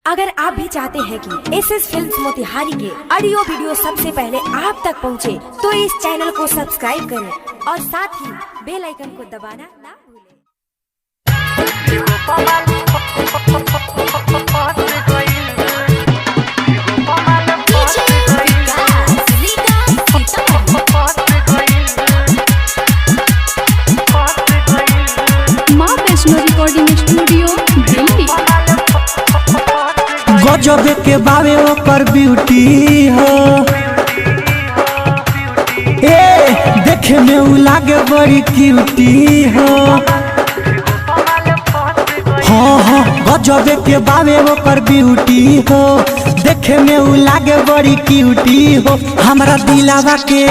अगर आप भी चाहते हैं कि एसएस फिल्म्स मोतिहारी के ऑडियो वीडियो सबसे पहले आप तक पहुंचे, तो इस चैनल को सब्सक्राइब करें और साथ ही बेल आइकन को दबाना ना भूलें। माँ वैष्णो रिकॉर्डिंग स्टूडियो दिल्ली। गजब के बावे ओकर ब्यूटी हो, ए देखे में उ लागे बड़ी क्यूटी हो। हाँ गजब के बावे ओकर ब्यूटी हो, देखे में उ लागे बड़ी क्यूटी हो। हमरा दिलावा के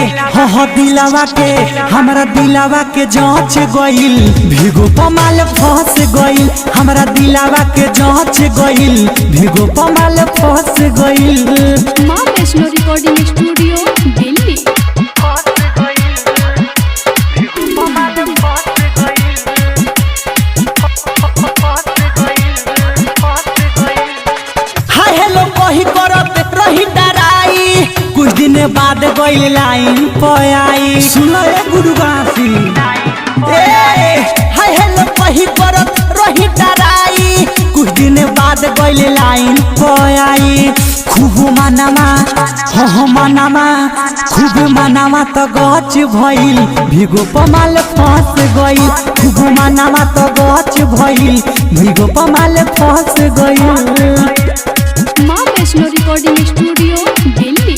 हमरा दिलावा के जांच गइल, भिगो पमाल फंस गइल। हमरा दिलावा के जांच गइल, भिगो पमाल फंस गइल। माँ Vaishno recording studio Delhi. Hi hello कही करत रही डराई, कुछ दिन बाद गइल लाइन पे आई। सुनो ए गुरुगासी, ए हाय हेलो कही करत रही डराई, कुछ दिन बाद गइल लाइन पे आई। खूब मनामा खूब मनामा तो गच भइल, भिगो पमाल फंस गइल। खूब मनामा तो गच भइल, भिगो पमाल फंस गइल। माँ वैष्णो रिकॉर्डिंग स्टूडियो दिल्ली।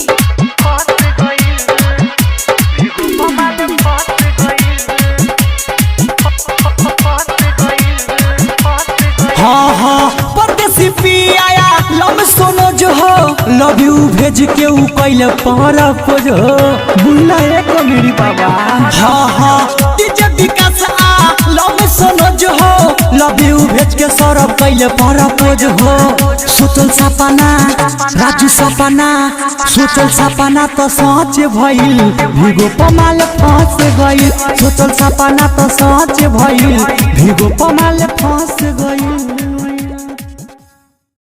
हाँ परदेसी पिया लव सोनो जो हो, लव यू भेज के उ कैले परपोज हो। बुला एक मेरी बाबा। हाँ डीजे विकास आ लव सोनो जो हो, लव यू भेज के सौरभ कैले परपोज हो। सोचल सपना राजू सपना, सोचल सपना तो सच भइल, भिगो पमाल फंस गइल। सोचल सपना तो सच भइल, भिगो पमाल फंस गइल।